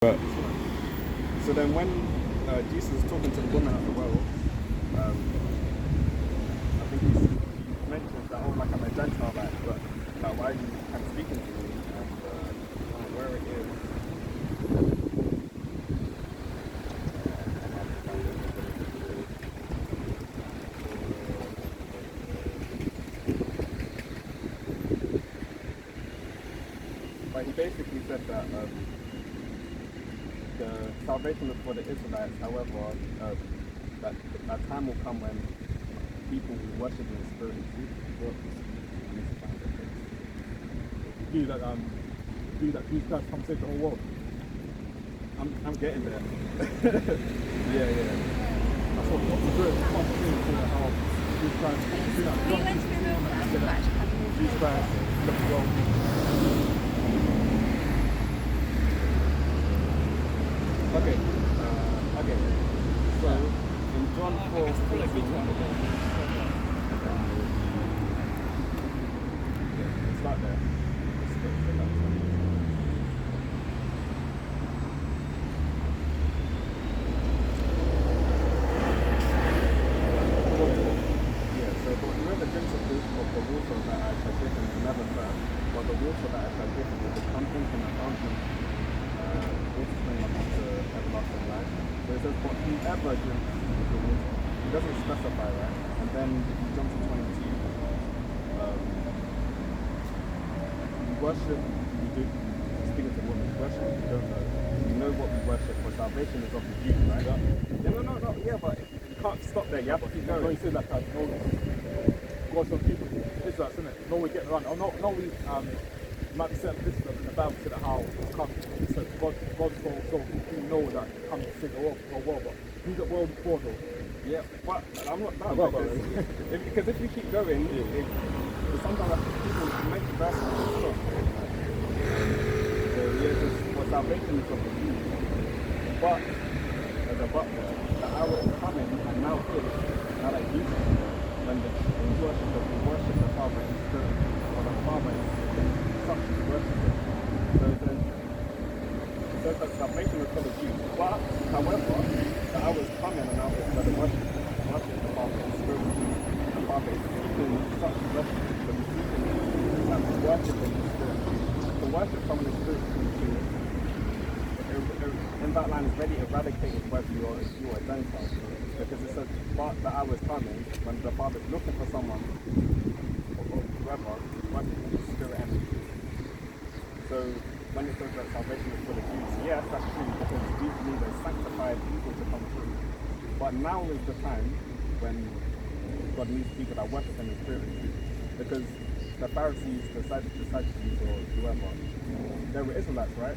But So then when Jesus is talking to the woman at the well, I think he mentions that, oh, like I'm a Gentile, but why are you kind of speaking to me, and where it is. But he basically said that the salvation is for the Israelites. However, that a time will come when people will worship in spirit and truth. You that Jesus Christ come save the whole world. I'm getting there. yeah. That's what the spirit comes in for how Jesus Christ comes in. Jesus Christ left the world. Okay. So in John 4, start there. But whoever drinks of the water that I shall give him will never thirst, but the water that I shall give him will become in him a fountain, water spring up to everlasting life. So it says, but whoever drinks of the water, he doesn't specify, right? And then if you jump to 22, we worship, we do, speaking to women, we worship what we don't know. We know what we worship, for salvation is of the Jews, right? Yeah, but you can't stop there, you have to keep going. No, he said that kind of God some people, Israelites, isn't it? No, we're getting around. No, we might be certain this in the Bible said how it's come. So God so we know that it comes to save the world, but who's the world before though? Yeah, but I'm not done because if you keep going, sometimes people make verses and stuff. So just for salvation is of the Jews. But there's a but there. The hour is coming and now is, now that you when we worship the Father in spirit, or the Father is such as worship him. So it says that salvation is for the Jews. But however, the hour is coming and now is where the worship the Father in spirit. The Father is seeking such worship, but he's seeking that we worship in the spirit. To worship someone in spirit in that line is already eradicated whether you are a Jew or a Gentile. Because it says, but the hour is coming when the Father is looking for someone, or whoever, worship in the spirit and in truth. So when it says that salvation is for the Jews, yes, that's true, because Jews need a sanctified people to come through. But now is the time when God needs people that worship in the spirit and truth. Because the Pharisees, the Sadducees, or whoever, they were Israelites, right?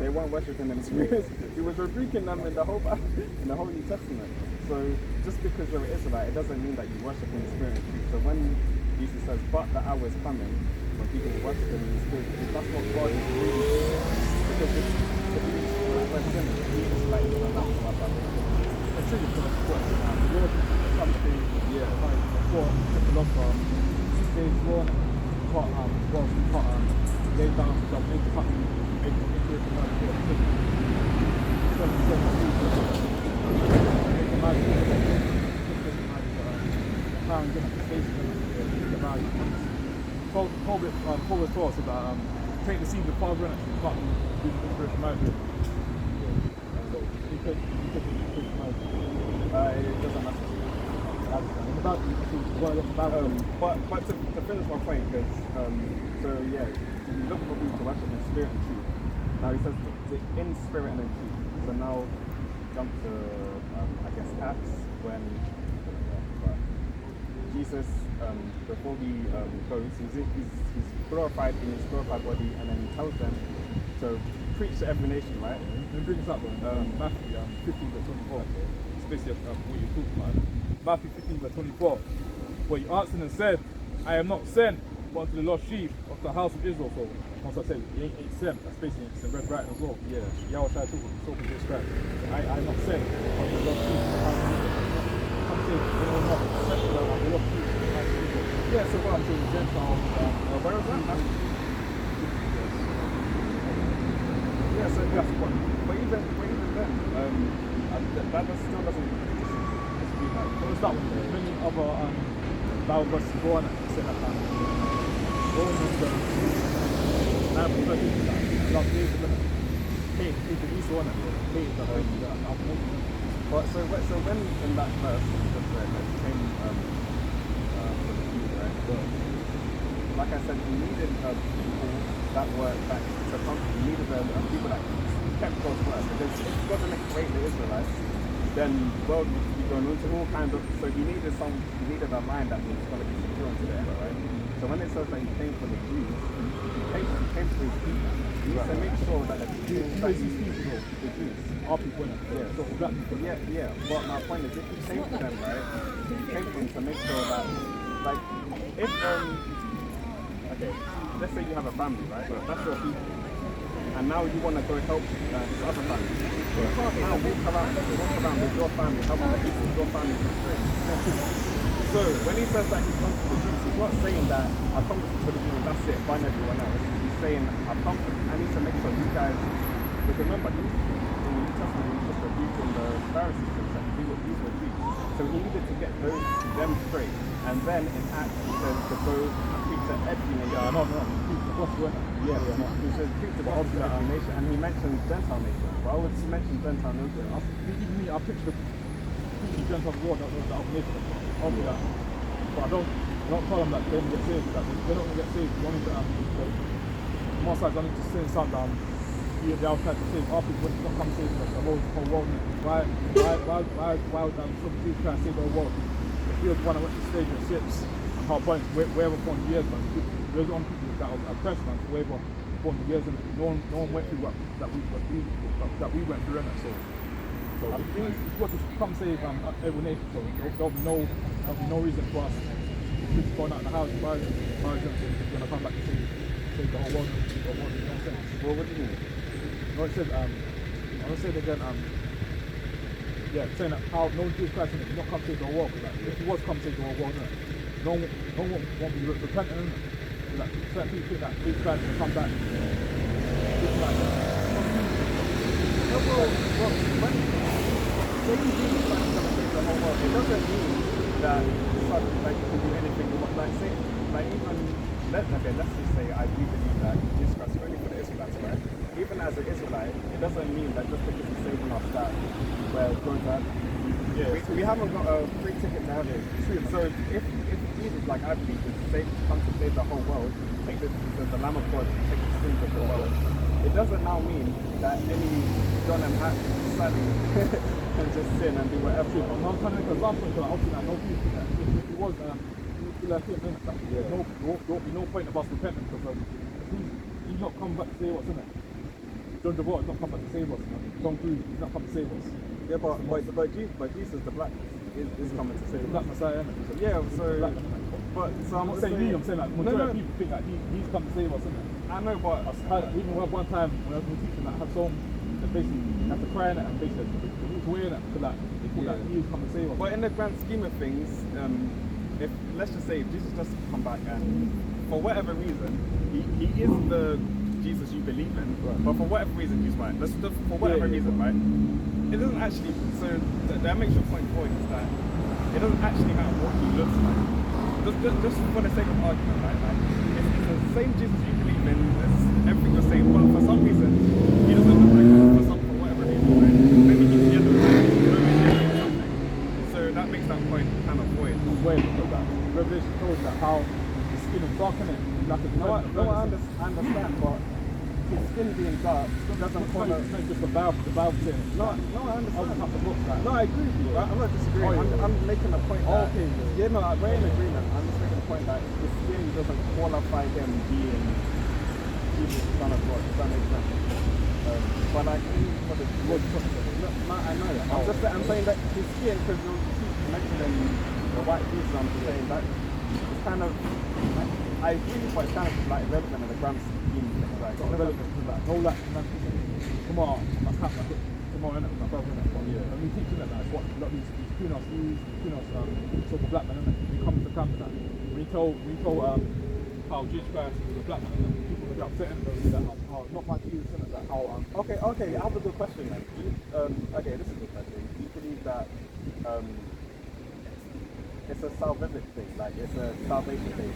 They weren't worshiping in the spirit. He was rebuking them in the whole New Testament. So just because you're an Israelite, it doesn't mean that you worship in the spirit and truth. So when Jesus says, but the hour is coming when people worship in the spirit and truth, that's what God is really doing. Because if we're sinners, Jesus like is an lamp to our brother. It's true for the Lord something, for the philosopher, 6 days long, lay down some make cut Paul taught us about take the seed of the Father and actually cut and do the spiritual marriage. It doesn't matter. But to finish my point, because we look for people to worship in spirit and truth. Now he says in spirit and in truth. So now jump to Acts when Jesus before he goes, he's glorified in his glorified body, and then he tells them to preach to every nation, right? Let me bring this up, Matthew 15 verse 24. It's basically what you're talking about. Matthew 15 verse 24. But he answered and said, I am not sent but unto the lost sheep of the house of Israel. So once I said he ain't sent, that's basically it's in red writing as well. Yeah. Yahweh tried talking to this Christ. I am not sent but unto the lost sheep of the house of Israel. I'm saying anyone not sent to the lost sheep of the house of Israel. Yeah, so what I'm saying Gentiles, where is that? Yeah, so that's what. But that still doesn't dispute that. But it's not many other Bible verses go on and say that Romans 9:13 love David and hate the Esau and hate the But so when in that verse just where it came for the Jews, right? Like I said, you needed people that were to come. You needed people that kept God's word, because if God didn't create the Israelites, then the world would be going into all kinds of. So he needed a line that was going to be secure unto the end, right? So when it says that he came for the Jews, he came for his people. He needs to make sure that the people that the Jews are people. Yeah. So black people. Yeah. But my point is, if he came for them, right? He came for them to make sure that, like, if okay, let's say you have a family, right? That's your people. And now you want to go help this other family. You can't now walk around with your family, helping the people your family is straight. So when he says that he comes to the Jews, he's not saying that I come to the Jews and that's it, find everyone else. He's saying I need to make sure you guys, because remember, in the New Testament, he was just a Jews in the Pharisees, these were Jews. So he needed to get them straight. And then in Acts, he says to go and preach to every nation. Yeah, no. Preach the gospel, innit? Yeah. He says preach the gospel to every nation, and he mentions Gentile nation. But I would mention Gentile nation. Even me, I picture the Gentile world that was the nation. I'll be that. But I don't tell them that they don't get saved. That they're not going to get saved. You only more sides only to sin some down. They are trying to save our people when it's not come save the whole world. Why would some Jews try and save the whole world? If we were the one that went to slave in ships, and how bunch wherever for years, man. There's on people that was oppressed, man, wherever for years, and no one went through what we went through, innit? So I think it's what to come save every nation. So there'll be no reason for us to go out in the house. Why is it going to come back to save the whole world? You know what I'm saying? Well, what do you mean? No, it says, I'll say it again, saying that how no Jesus Christ did not come save the whole world. Like, if he was come save the whole world, no one won't be repentant. Like, certain people think that Jesus Christ will come back. It's like that. When Jesus Christ is going to save the whole world, it doesn't mean that like you can do anything you want. Like say, like even let's just say I do believe that Jesus Christ is only for the Israelites, right? Even as an Israelite, it doesn't mean that just because he's saving us that we're going to have. We haven't got a free ticket to heaven. So if Jesus, like I believe, comes to save the whole world, take the Lamb of God, take the sins of the world, it doesn't now mean that any John and Hat Sally can just sin and do whatever. I'm trying to make a laugh because obviously I know people that if he was like him, there won't be no point of us repenting because he's not come back to save us, innit? John the Water is not come back to save us, man. John Grew is not come to save us. Yeah, but Jesus, the black is coming to save us. Black Messiah, innit? Yeah, so black, so I'm not saying me, I'm saying like majority people think that he's come to save us, innit? I know, but even one time when I was teaching that I had some that basically had to cry in it and basically he was wearing it because they thought that he was coming to save us. But in the grand scheme of things, if let's just say if Jesus does come back and for whatever reason he is the Jesus you believe in, right. But for whatever reason he's right. For whatever reason, right? It doesn't actually. So that makes your point forward is that it doesn't actually matter what he looks like. Just for the sake of argument, right? Like it's the same Jesus you believe in, everything the same. But for some reason he doesn't look like him. For whatever reason, right? Maybe he's yellow, maybe he's something. So that makes that point kind of void. Because that Revelation shows that how his skin is dark, innit? Like I understand, but his skin being dark doesn't follow. It's not just the Bible thing. No, I understand. The book, like. No, I agree with you. I'm not disagreeing. I'm making a point that. Okay. Yeah, no, we're in agreement. I'm just making a point that his skin doesn't qualify him being Jesus, the Son of God. Does that make sense? But I think for the no, I know that. I'm saying that his skin, because you keep mentioning the white Jesus, I'm saying that it's kind of. I agree, but it's kind of like irrelevant in the grand scheme. Like, Not relevant to that. No, like, come on, my cat, come on, innit? My brother, innit? Yeah. And we teaching that, like, what, like, these Kunos, sort of black man, innit? We come to the camp and that. We told how Jesus Christ was a black man, innit? People would be upset, innit? That, not my Jesus, innit? That how, Okay, I have a good question then. Okay, this is a good question. believe that it's a salvific thing, like it's a salvation thing.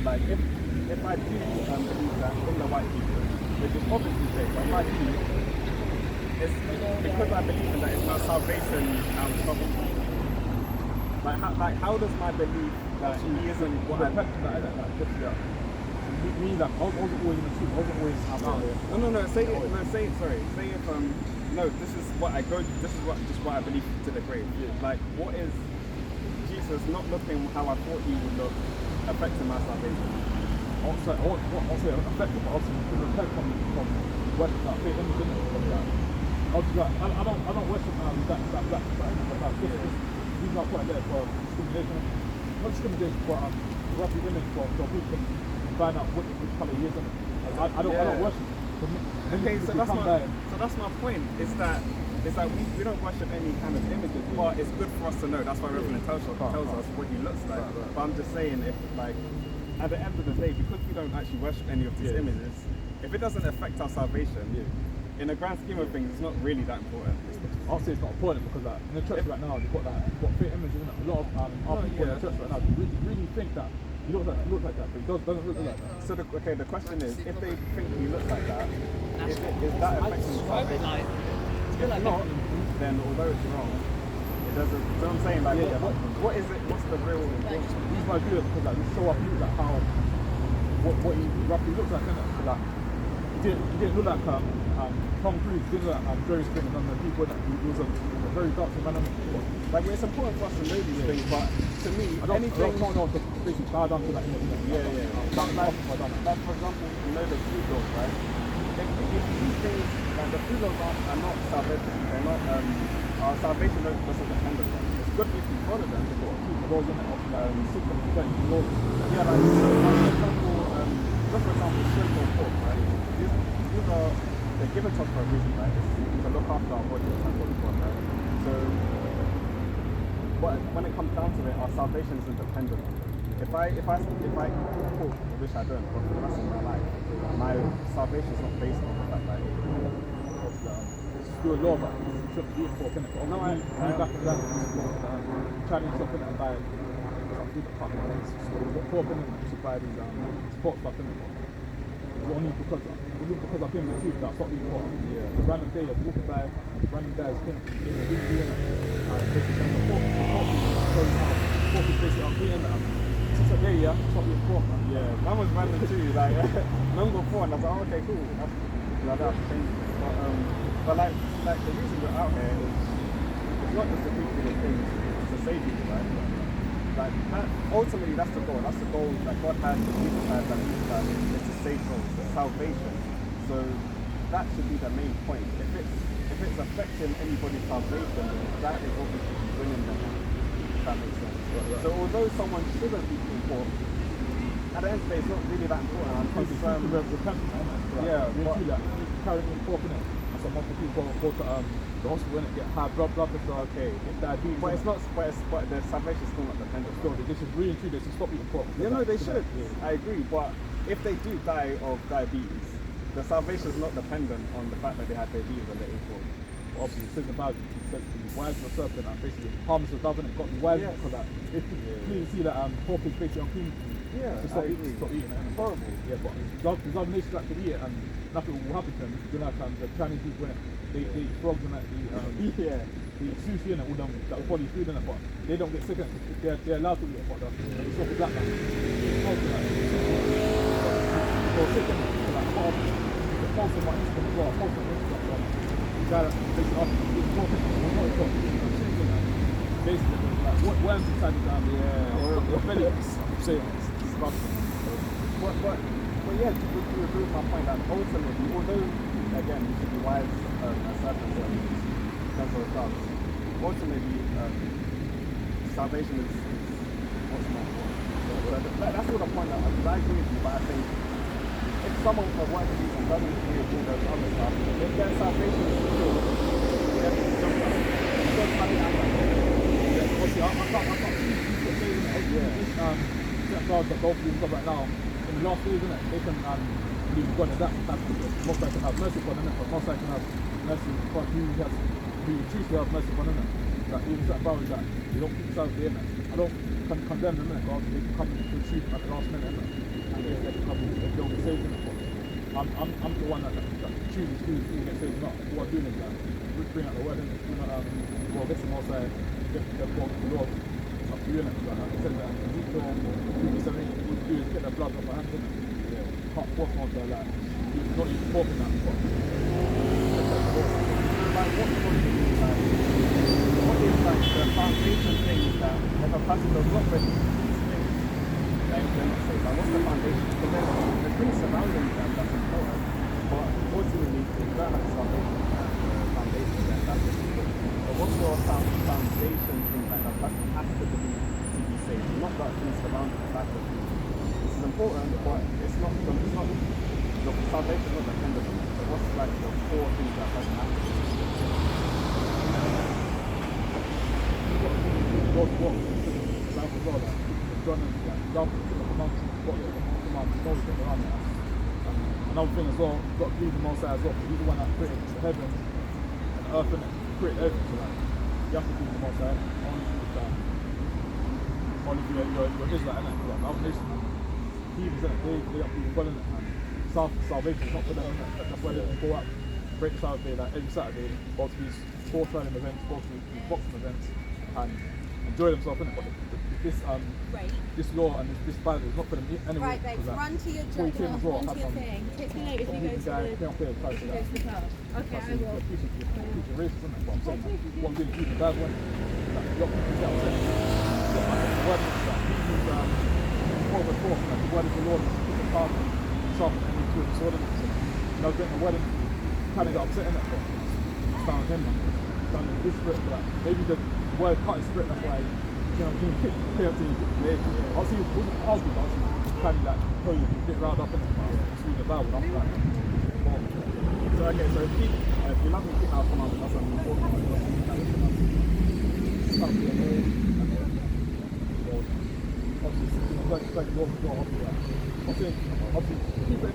Like if I do believe that in the white people, which is obviously fake, but if I do, it's because I believe in that it's my salvation trouble. Like how does my belief that he isn't what I me like I wasn't always in the truth, I wasn't always out there. No, say if no, this is what I go, this is what I believe to the grave. Yeah. Like what is Jesus not looking how I thought he would look affecting my salvation? Also affected, but also to repent from worship that faith image in it. I don't worship that reason I put it there for discrimination. Not discrimination, but rough image for people can find out which colour he is in it. I don't worship. Okay, so that's my point. Is that we don't worship any kind of images, but it's good for us to know. That's why Reverend tells us what he looks like. But I'm just saying, if like at the end of the day, because we don't actually worship any of these images, if it doesn't affect our salvation, in the grand scheme of things, it's not really that important. I'll say it's not important because in the church right now, you've got faith images in it. A lot of people in the church right now really think that he looks like that, but he doesn't look like that. So the question is, if they think he looks like that, is that affecting salvation? If not, then although it's wrong, it doesn't. So I'm saying, like, what is it? What's the real importance? The reason why I do it because like, we show up, he looks like how what he roughly looks like, innit? So, like, he didn't look like Tom Cruise, didn't look like Jerry Springer and the people that he was a very dark man. Like, it's important for us to know these things, but to me, anything. I don't know to basically bow down to that image. Like, for example, you know the food laws, right? If these things, like the food laws are not salvation, they're not, our salvation doesn't depend on them. It's good if you follow them, but keep the laws in it, laws. Yeah, like, so, for example, shrimp or pork, right? These are, they're given to us for a reason, right? It's to look after our body, our body, right? So, but when it comes down to it, our salvation isn't dependent on it. If I eat pork, which I don't, but for the rest of my life, my salvation is not based on the fact that it's still a law, but you shouldn't eat pork, innit? But back in the Chinese shop and buy some food that can't be pork in it, you should buy these pork stuff in it. Only because I came in the truth that I stopped eating pork. The random day of walking by, random guys came in the video and basically saying the pork is basically unclean and since that day, stop eating pork, man. Yeah, that was random too. Like, man before, and I was like, oh, okay, cool. I don't have to change it. But like the reason we're out here is it's not just to preach these things, it's to save people, right? Like ultimately, that's the goal. That's the goal that God has, that Jesus has, that Jesus has, is to save souls, salvation. So that should be the main point. If it's affecting anybody's salvation, then that is what we should be winning them. If that makes sense. So although someone shouldn't be equal, at the end of the day, it's not really that important. I'm carrying pork in it. So most people go to the hospital and get high blood pressure, get diabetes. But it's not. But their salvation is still not dependent. Still, they should really treat. They should stop eating pork. Yeah, no, they should. I agree. But if they do die of diabetes, the salvation is not dependent on the fact that they had diabetes and they ate pork. Obviously, it says about it. It says to be wise for serpent and basically harmless for dove, and it got to be wise because that. If you clearly see that pork is basically unclean. Yeah, stop eating it. It's horrible. Yeah, but there's other nations that could eat it and nothing will happen to them. You know, the Chinese people, they eat frogs and that, the sushi and all them, that body food in it, but they don't get sick of it. They're allowed to eat it, but it's not black man. Or sick in it. Like, the post on my Instagram as well, I post on Instagram, the guy that's basically asking me, he's talking, basically, like, worms inside the belly, saying But yeah, to agree with my point that ultimately, although again we should be wise as serpents and that's what it does, ultimately salvation is what's more important. So that's all the point that I agree with you, but I think if someone for whatever reason doesn't agree with all those other stuff, if their salvation is secure, then it's just like obviously I can't guards that both of them right now in the last days, isn't it? They can believe God, and that's most likely can have mercy upon them, but most likely can have mercy upon who has who you choose to have mercy upon, innit? That even certain boundaries that you don't keep yourself there, innit? I don't condemn them, innit? God, they can come to the truth at the last minute, innit? And if they can come, they'll be saved, innit? I'm the one that chooses who gets saved, not what I'm doing is that bring out the word, innit? Do not, well, listen, also get the Lord. Up to you, innit? Like I said that Ezekiel 57, what you do is get the blood off my hands, innit? Yeah. Can't force one to like, you're not even talking that, but like what is like the foundation things that if a person does not ready to these things, then they're not saved? Like what's the foundation? Because there's things surrounding them that's important, but ultimately if you don't have salvation as the foundation, then that's just important. So what's your foundation thing that a person has to believe to be saved? Not that things surrounding the fact that this is important, but it's not the salvation is not dependent on it. So what's like the core things that a person has to believe? God walks like as well, like John and like jump to the commandments, got the commandments, know everything around that. Another thing as well, got to believe the Most High as well, because he's the one that created the heaven and the earth, and created everything. So like you have to believe the Most High. Only if you're Israelite, innit? Like other nations, heathens, innit? They have to be well, innit? And salvation is not for them, innit? That's why they go out, break the Sabbath day, like every Saturday, go to these horse riding events, go to these boxing events, and enjoy themselves, innit? But this law and this Bible is not for them anyway. Right, babes, run to your job, run to your thing. Text me later if you go to the class. Okay, I will. Teaching racism, isn't it? What I'm saying, what I'm doing, keep the bad one. Like, you got to say, the word is that quote by quote, like the word of the Lord is the power sharp and any two of the sword, innit? So, I was getting a wedding, kind of got upset, innit? But it's down him, man. It's down in his spirit, but maybe the word cut his spirit, that's why, you know, you pay up to you. Obviously, it wasn't argue, but obviously, kind of like, tell you, a bit riled up, innit? It's reading the Bible, I'm like, so okay, so if you love me, keep our commandments, that's what I'm important. Obviously, keep it.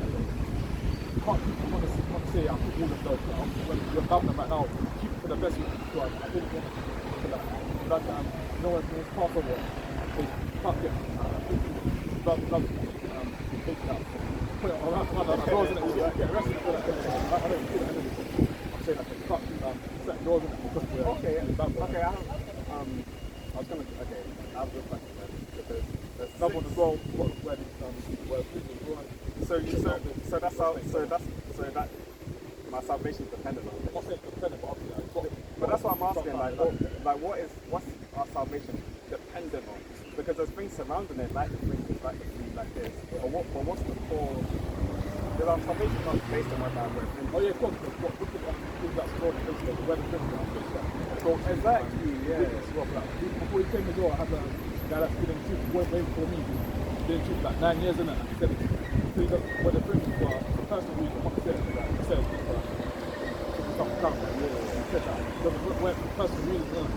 You can't keep it. I want to say I put all of those. When you're governor right now, keep it for the best you can do. I think you want to keep it for that. No one can pass over. So you can't get take it out. Put it around doors in it. You get arrested for that. I don't do that. I'm saying like you can't set doors in it because we're Okay, I was gonna I have a question then, because there's another one as well where prison is going. so that my salvation is dependent on it. I'm not saying dependent, but obviously But that's what I'm asking, what's our salvation dependent on? Because there's things surrounding it, like the things like the food, like this. But what's the core? Because our salvation is not based on whether we're Christian. oh yeah, of course, what things that's going on is the weather prison. So Exactly, yeah. Before he came as well, I had a guy that's been in the truth way before me. Been in the truth like 9 years, innit? And he said, when the prison was the person who the said, like, he said, stuff down. He said that. When the person really was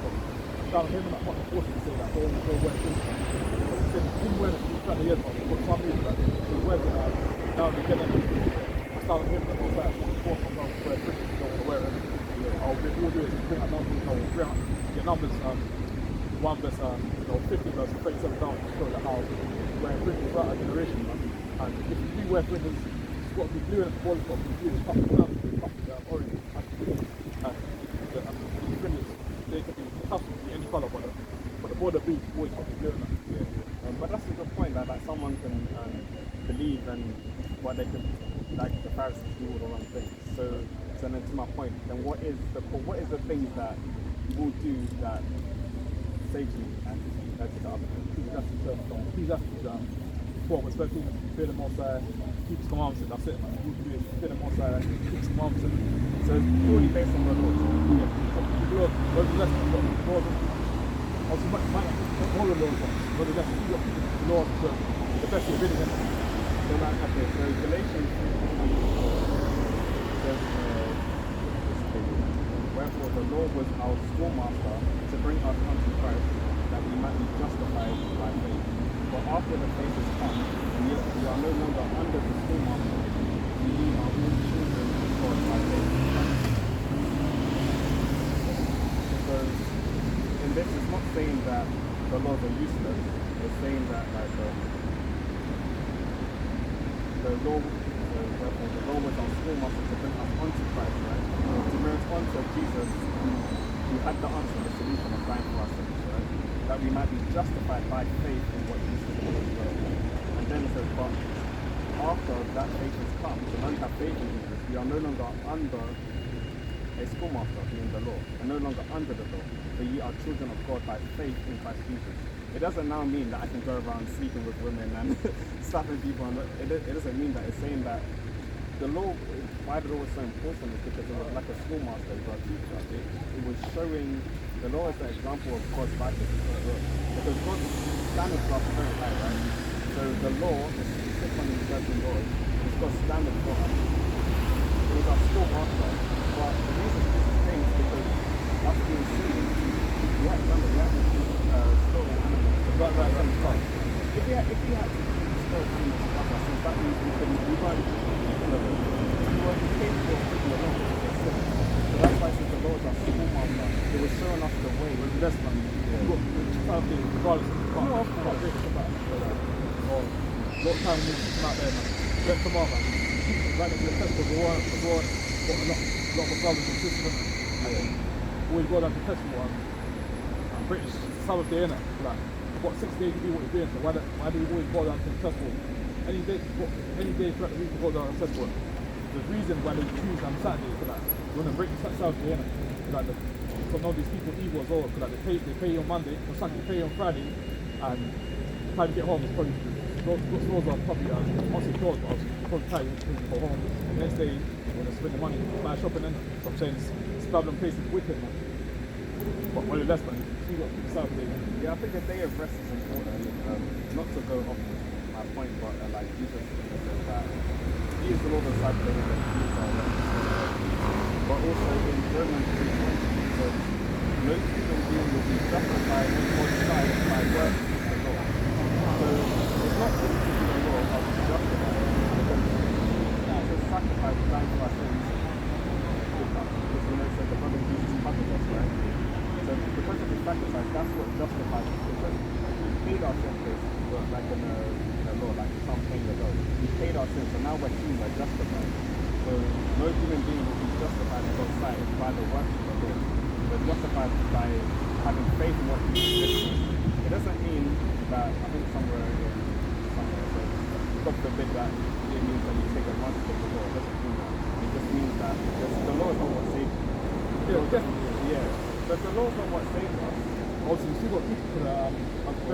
down him and I fucking forced him to say that, go wear prison. He said, he didn't wear it for 20 years, but for some reason, like, he was wearing it, now they're getting it. I started him, and I was like, force myself to wear prison, you don't want to wear it. All we'll do is bring out numbers, get numbers, one verse, 50 verse 37 down to show that how we're prison throughout our generation, man. And if you do wear prisons, it's got to be blue and the ball, it's got to be blue, it's got to be brown, it's got to be orange, it has to be green. And the prisons, they can be, it has to be any colour, but the border beat always got to be blue and that. But that's a good point, that like someone can believe and what they can, like the Pharisees do all the wrong things. So then to my point, then what is the things that you will do that saves you and compared to the other things? Please ask yourself, what was first thing, fear the Most High, keep his commandments, that's it, man. You can do is fear the Most High, keep his commandments. So it's purely based on the laws. Yeah, keep the laws, whether the rest of the laws, obviously might not all the laws, but the rest of the laws, the best you're reading them. So like, okay, so Galatians 3:24 says, wherefore the law was our schoolmaster to bring us unto Christ, that we might be justified by faith. But after the faith is come, and yet we are no longer under the schoolmaster, we are all children of God by faith. this is not saying that the laws are useless. It's saying that like the law, therefore the law was our schoolmaster to bring us onto Christ, right? To bring us onto Jesus, who had the answer, the solution of dying for our sins, right? That we might be justified by faith in what Jesus did as well. And then it says, but after that faith has come, so now we have faith in Jesus, we are no longer under a schoolmaster, meaning the law, and no longer under the law, but ye are children of God by faith in Christ Jesus. It doesn't now mean that I can go around sleeping with women and slapping people. And it doesn't mean that. It's saying that the law, why the law was so important is because it was like a schoolmaster, it was a teacher. It was showing, the law is an example of God's righteousness. Because God's standards are very high, right? So the law, the 613 laws, is God's standard for us. It was our schoolmaster. But the reason this came is because us being seen, we had to still animals. Right. If we had to still animals to us, since that means we weren't people of it. We weren't capable of people alone. So that's why since the Lord is our schoolmaster, it was showing us the way. That's not regardless of the car. No, of course. Or what time we come out there, man. Let them off, man. Right next to the Tesco, go on, got a lot of brothers and sisters, and always go down to Tesco, and British Sabbath day, innit? Like, what 6 days you do what you're doing, so why do you always go down to Tesco? Any day throughout the week to go down to Tesco. There's reason why they choose on Saturday, for like, you want to break Sabbath day, innit? Like, so now these people evil as well, because like, they pay you on Monday, on Sunday, they pay you on Friday, and the time you get home is probably, those stores are probably, honestly closed, but obviously probably tight when you go home. The next day, you want to spend the money, buy shopping, innit? So I'm saying it's Dublin place is wicked, man. But well, less, man. You got Saturday, man. Yeah, I think a day of rest is important. Not to go off my point, but like Jesus said that He is the Lord of Sabbath, and He is our rest. But also in Romans 3:20, it says, no human being will be justified or decided by works of the law. So it's not just keeping the law how to be justified, because Jesus sacrifice dying for our sins. Because it says the blood of Jesus covers us, right? So because of his sacrifice, that's what justifies us. Because he paid our sins, like in the law, like some 10 years ago. He paid our sins, so now we're clean, we're justified. So no human being will be justified in God's sight by the works of the law. They're justified by having faith in what he did. It doesn't mean that, I think somewhere says, God forbid that it means that you take advantage of the law. It doesn't mean that. It just means that the law is not what saves you. Yeah, definitely. Yeah. But the law is not what saves us. Obviously, you still got people for the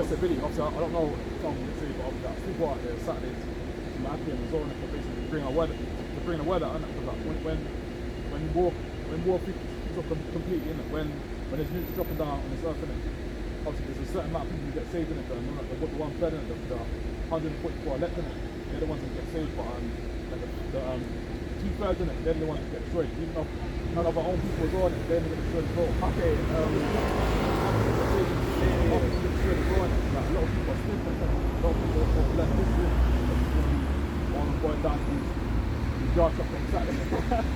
accessibility. Obviously, I don't know if I'm going to say, but obviously, I still go out there Saturdays to my happy and resort to basically bring a word out, innit? Because like, when war picks up completely, innit? When there's nukes dropping down on this earth, innit? Obviously, there's a certain amount of people who get saved, innit? They've got the 1/3, innit? The 144 elect, innit? They're the ones that get saved, but like the 2/3, innit? They're the ones that get destroyed. Even though none of our own people as well, they're going to get destroyed as well. Okay, like, a lot of people are still content. A lot of people are left this room. One going down to these yard shops on Saturday,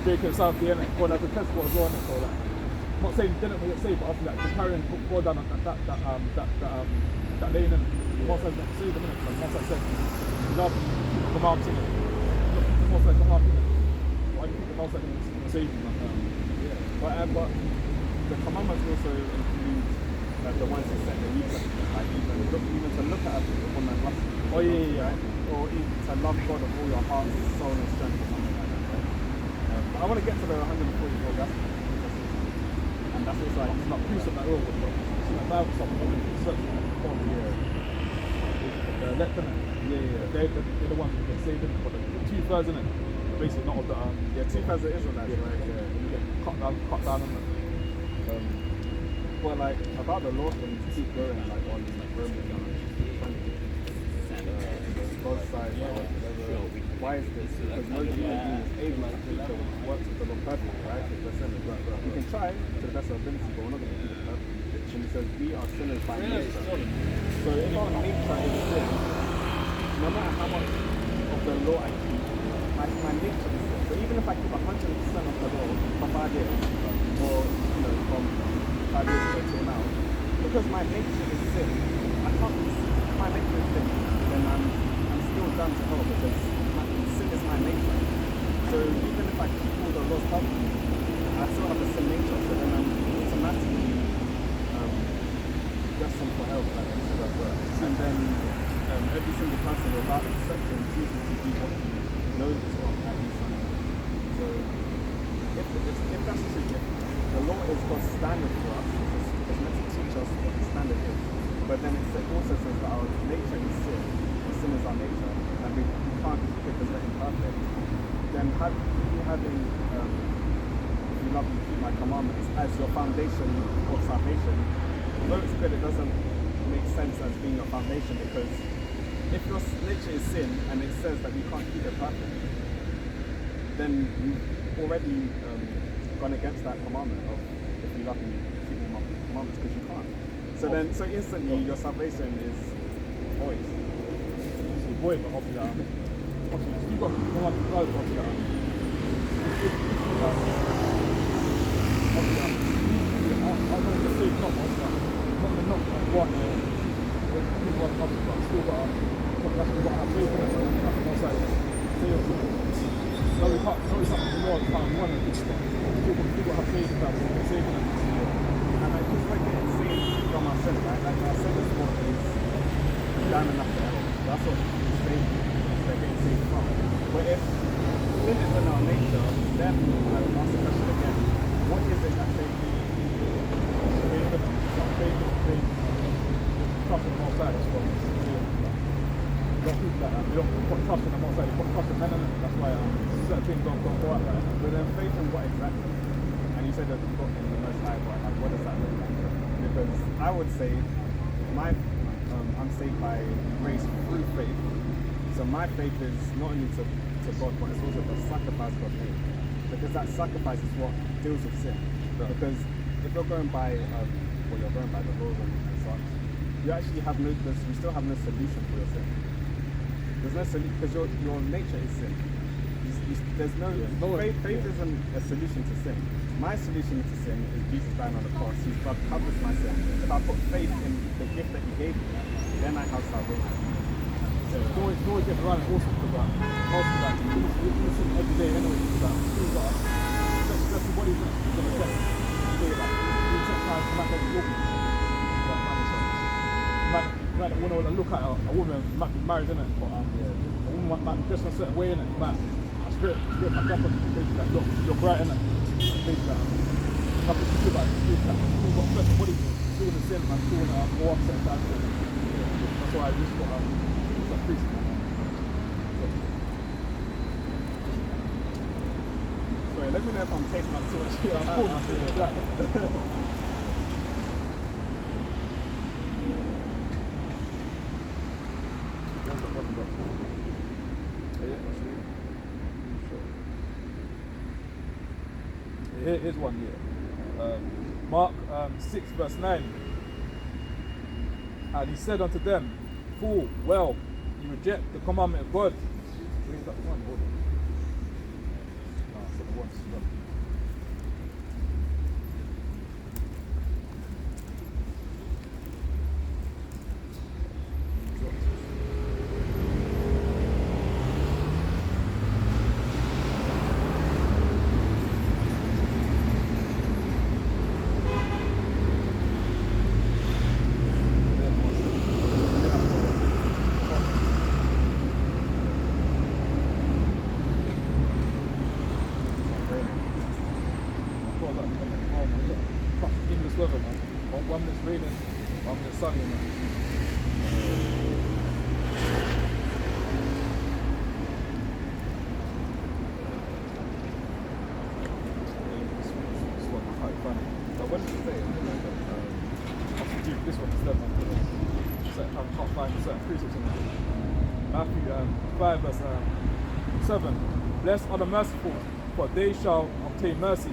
breaking South the end, going out to Tesco as well. So like, I'm not saying they didn't get saved, but after that, like, carrying go down that lane, and most of them saved them, like most of them said, you love come out singing. Most of them come out singing. Why do you think the most of them save you? Yeah, but the commandments also include the ones that set the New Testament, like even to look at a woman lustfully. Oh yeah. Right? Or even to love God with all your heart, soul, and strength, or something like that. Right? But I want to get to the 144 gospel, and that's also like it's not priests on that road, but it's in the Bible something. The lieutenant, they're the ones who get saved, but the 2/3, innit? Basically not of the 2/3 of Israelites, right? Yeah. You get cut down on it. Well, like about the law thing, to keep going, like on like Romans 20, God's side, why is this? Because no human being is able to keep the works of the law perfectly, right? We can try to the best of our ability, but we're not going to keep it perfectly. And he says, we are sinners by nature. So if our nature is sin, no matter how much of the law I keep, my nature is sin. So even if I keep 100% of the law for 5 years, or from 5 years ago till now, because my nature is sin, I can't. If my nature is sin, then I'm still done to hell because sin is my nature. So even if I keep all the laws perfectly, I still have a sin nature. So then I'm automatically destined for hell. Like I said as well. And then every single person without exception chooses to do what he knows is wrong at least sometimes. So if that's true, if the law is God's standard for us, it's meant to teach us what the standard is. But then it also says that our nature is sin, or sin is our nature, and we can't keep it because we're imperfect. Then having if you love me, keep my commandments as your foundation of salvation, although it's good, it doesn't make sense as being your foundation, because if your nature is sin and it says that you can't keep it perfect, then you've already gone against that commandment of if you love me, keep my commandments, because you can't. So instantly your salvation is void. It's void, but obviously, you've got one of the guys, obviously, I don't want to say not one when people are coming, but still got to have faith in it. One side, say no, we can't more than one of these things. People have faith in that, we're saving them. And I just like getting saved from our sin, right? Like our sin is what is down enough to hell. That's what they're getting saved from. But if sin is in our nature, then I would ask the question again, what is it that saves you? Faith, trust in the Most High, that's what don't think like that. They don't put trust in the Most High, they put trust in men, and that's why certain things don't go out right. But then faith in what exactly? And you said that you've got in the Most High, but like, what does that look like? Because I would say I'm saved by grace through faith. So my faith is not only to God, but it's also the sacrifice God made. Because that sacrifice is what deals with sin. Right. Because if you're going by you're going by the laws and such, you actually have you still have no solution for your sin. There's no solution because your nature is sin. There's no faith isn't a solution to sin. My solution to sin is Jesus dying on the cross. His blood covers my sin. If I put faith in the gift that He gave me, then I have salvation. So it's always getting around and also because most of that you listen every day anyway because that's what he's gonna say. You check time to match every woman. You might want to look at a woman might be married, isn't it? But a woman might be dressed in a certain way, innit? Might straight back up and basically like, you're bright, innit? Basically like, nothing to do about it. You've got flesh and body doing the sin, man, doing go upset that. That's why I just got a priest. Sorry, let me know if I'm taking up too much. Here's one here. Mark 6 verse 9. And he said unto them, Fool, well, you reject the commandment of God. Bring that one, hold on. No, the one. English weather, man. 1 minute's raining, 1 minute's sunny, man. This one is quite funny. But what did you say? This one instead, man. I can't find certain precepts in there. Matthew 5 verse 7. Blessed are the merciful, for they shall obtain mercy.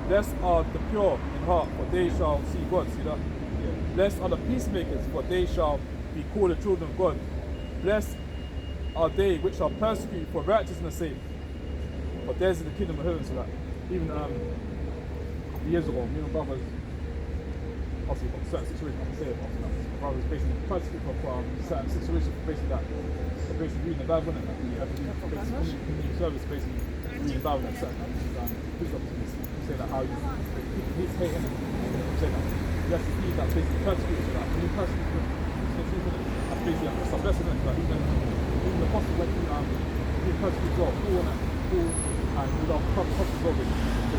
Blessed are the pure in heart, for they shall see God. See that? Yeah. Blessed are the peacemakers, for they shall be called the children of God. Blessed are they which are persecuted for righteousness' sake, for theirs is the kingdom of heaven. So that even years ago, me and my brothers obviously got certain situations, I can say it, my brother was basically persecuted for certain situations, basically that, for basically reading the Bible, and that we have to do basically community service, basically reading the Bible and certain things, and police officers say that how he's hating, say that he has to be that basically persecuted, that when you persecute, that's basically like, it's a blessing, like even the apostle went through being persecuted as well, Paul and with our apostles as well, they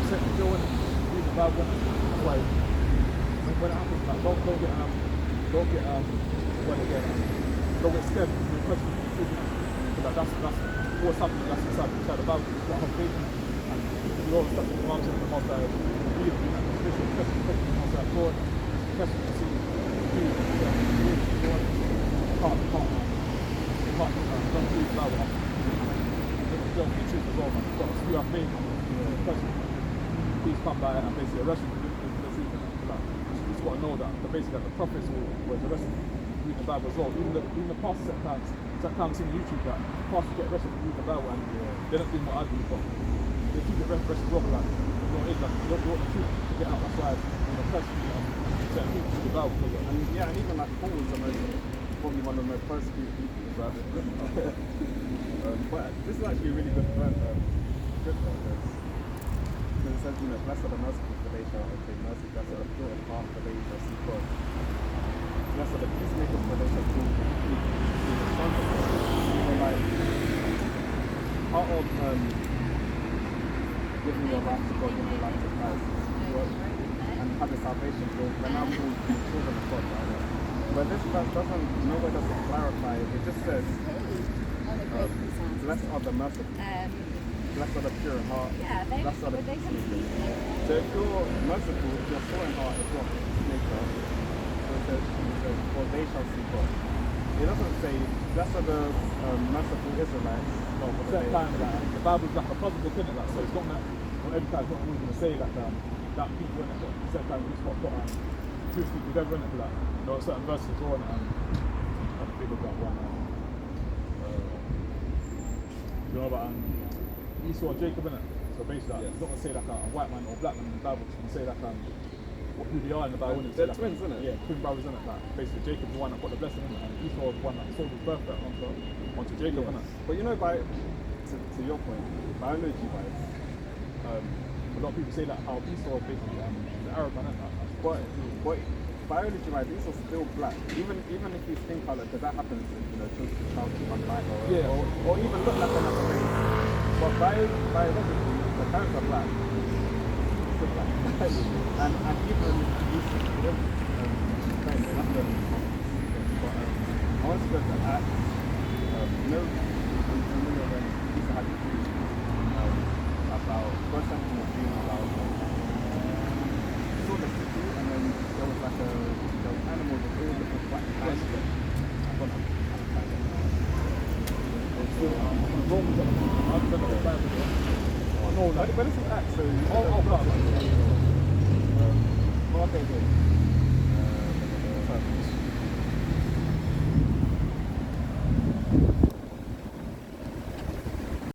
sent to Joe and reading the Bible, that's why when it happens, like don't get scared when you're persecuted, like that's what's happening, that's inside the Bible, it's not how faith, and we all stuff in the mountain of the most really doing that, especially the most God, especially to see don't believe the Bible, don't be truth as well, man. You've got to speak our faith, please come by and basically arrest you for the truth. You've got to know that basically the prophets were arrested for reading the Bible as well. Even the pastors at times seeing YouTube that pastors get arrested for reading the Bible and they're not doing what I do, but they keep the arrested as well, like, you want the truth to get out, that's why the person certain people read the Bible. And even like Paul was probably one of the most persecuted people as well. But this is actually a really good scripture because it says, blessed are the merciful, for they shall obtain mercy. Blessed are the pure in heart, for they shall see God. Blessed are the peacemakers, for they shall be the sons of God. So like, part of giving your life to God, giving your life to Christ, and having salvation, we're now called children of God, right? But this verse nowhere does it clarify. It just says, blessed are the merciful, blessed are the pure in heart, blessed are the peacemakers. So if you're merciful, if you're pure in heart, if you're a peacemaker, it says, for they shall see God. It doesn't say, blessed are the merciful Israelites. No, but at that time, the Bible's like a puzzle book, isn't it? Like, so it's not that, every time it's not always going to say that people in it, but at the same time, we just got two people together in it, like, certain verses as well, and I think about one. You know about Esau and Jacob, innit? So basically, it's not going to say like a white man or black man in the Bible, it's going to say like who they are in the Bible. They're twins, isn't it? Yeah, twin brothers, innit? Like, basically, Jacob's the one that got the blessing, innit? And Esau was the one that sold his birthright onto Jacob, innit? But to your point, biology-wise, a lot of people say that how Esau basically is arrogant, innit? But biology-wise, these are still black. Even if you think about it, because that happens, children to become black or even look like another race. But biologically, the parents are black. Still black. and even these but I want to go to Acts. When Peter had to preach about first century was being about saw the city, and then there was like there was animals of all different black kinds. But this is Acts, so okay, good.